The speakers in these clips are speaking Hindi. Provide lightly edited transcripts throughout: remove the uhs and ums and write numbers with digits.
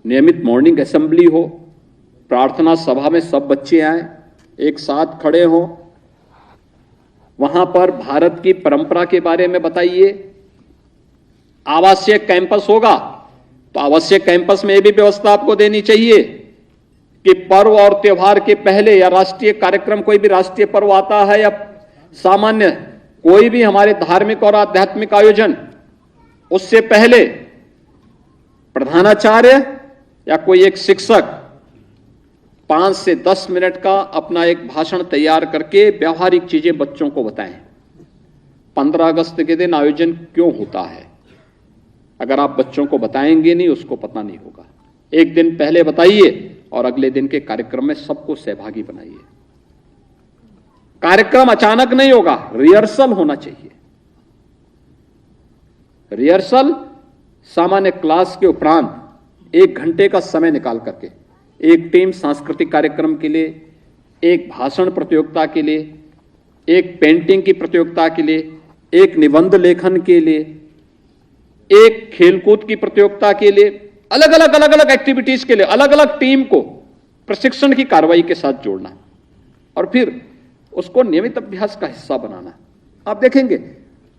नियमित मॉर्निंग असेंबली हो, प्रार्थना सभा में सब बच्चे आए, एक साथ खड़े हों, वहां पर भारत की परंपरा के बारे में बताइए। आवासीय कैंपस होगा तो आवासीय कैंपस में यह भी व्यवस्था आपको देनी चाहिए कि पर्व और त्योहार के पहले या राष्ट्रीय कार्यक्रम, कोई भी राष्ट्रीय पर्व आता है या सामान्य कोई भी हमारे धार्मिक और आध्यात्मिक आयोजन, उससे पहले प्रधानाचार्य या कोई एक शिक्षक 5 से 10 मिनट का अपना एक भाषण तैयार करके व्यवहारिक चीजें बच्चों को बताएं। 15 अगस्त के दिन आयोजन क्यों होता है, अगर आप बच्चों को बताएंगे नहीं, उसको पता नहीं होगा। एक दिन पहले बताइए और अगले दिन के कार्यक्रम में सबको सहभागी बनाइए। कार्यक्रम अचानक नहीं होगा, रिहर्सल होना चाहिए। रिहर्सल सामान्य क्लास के उपरांत 1 घंटे का समय निकाल करके एक टीम सांस्कृतिक कार्यक्रम के लिए, एक भाषण प्रतियोगिता के लिए, एक पेंटिंग की प्रतियोगिता के लिए, एक निबंध लेखन के लिए, एक खेलकूद की प्रतियोगिता के लिए, अलग अलग एक्टिविटीज के लिए अलग अलग टीम को प्रशिक्षण की कार्रवाई के साथ जोड़ना और फिर उसको नियमित अभ्यास का हिस्सा बनाना। आप देखेंगे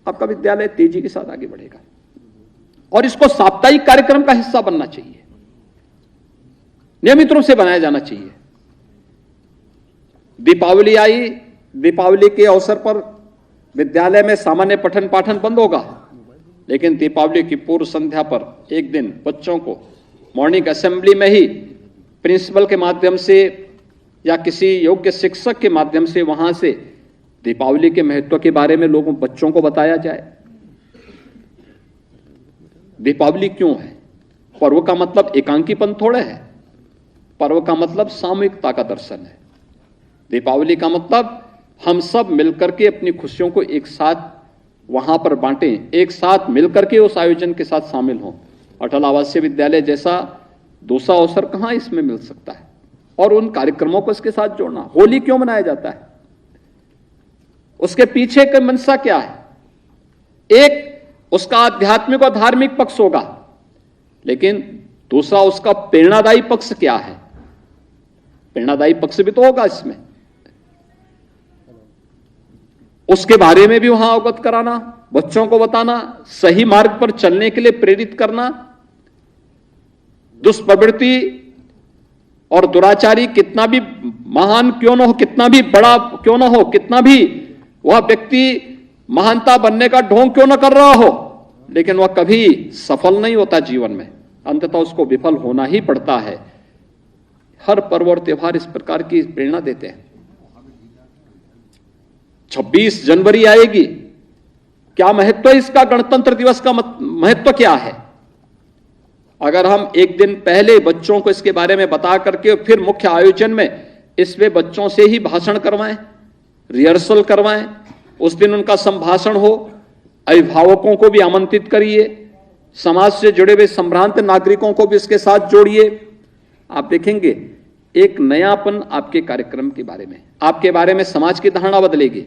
आपका विद्यालय तेजी के साथ आगे बढ़ेगा और इसको साप्ताहिक कार्यक्रम का हिस्सा बनना चाहिए, नियमित रूप से बनाया जाना चाहिए। दीपावली आई, दीपावली के अवसर पर विद्यालय में सामान्य पठन पाठन बंद होगा, लेकिन दीपावली की पूर्व संध्या पर एक दिन बच्चों को मॉर्निंग असेंबली में ही प्रिंसिपल के माध्यम से या किसी योग्य शिक्षक के माध्यम से वहां से दीपावली के महत्व के बारे में लोगों बच्चों को बताया जाए। दीपावली क्यों है? पर्व का मतलब एकांकीपन थोड़े है, पर्व का मतलब सामूहिकता का दर्शन है। दीपावली का मतलब हम सब मिलकर के अपनी खुशियों को एक साथ वहां पर बांटें, एक साथ मिलकर के उस आयोजन के साथ शामिल हों। अटल आवासीय विद्यालय जैसा दूसरा अवसर कहां इसमें मिल सकता है, और उन कार्यक्रमों को इसके साथ जोड़ना। होली क्यों मनाया जाता है, उसके पीछे का मंशा क्या है? एक उसका आध्यात्मिक और धार्मिक पक्ष होगा, लेकिन दूसरा उसका प्रेरणादायी पक्ष क्या है? प्रेरणादायी पक्ष भी तो होगा इसमें, उसके बारे में भी वहां अवगत कराना, बच्चों को बताना, सही मार्ग पर चलने के लिए प्रेरित करना। दुष्प्रवृत्ति और दुराचारी कितना भी महान क्यों न हो, कितना भी बड़ा क्यों न हो, कितना भी वह व्यक्ति महानता बनने का ढोंग क्यों न कर रहा हो, लेकिन वह कभी सफल नहीं होता जीवन में, अंततः उसको विफल होना ही पड़ता है। हर पर्व और त्योहार इस प्रकार की प्रेरणा देते हैं। 26 जनवरी आएगी, क्या महत्व है इसका? गणतंत्र दिवस का महत्व क्या है? अगर हम एक दिन पहले बच्चों को इसके बारे में बता करके फिर मुख्य आयोजन में इसमें बच्चों से ही भाषण करवाएं, रिहर्सल करवाएं, उस दिन उनका संभाषण हो, अभिभावकों को भी आमंत्रित करिए, समाज से जुड़े हुए संभ्रांत नागरिकों को भी इसके साथ जोड़िए। आप देखेंगे एक नयापन आपके कार्यक्रम के बारे में, आपके बारे में समाज की धारणा बदलेगी।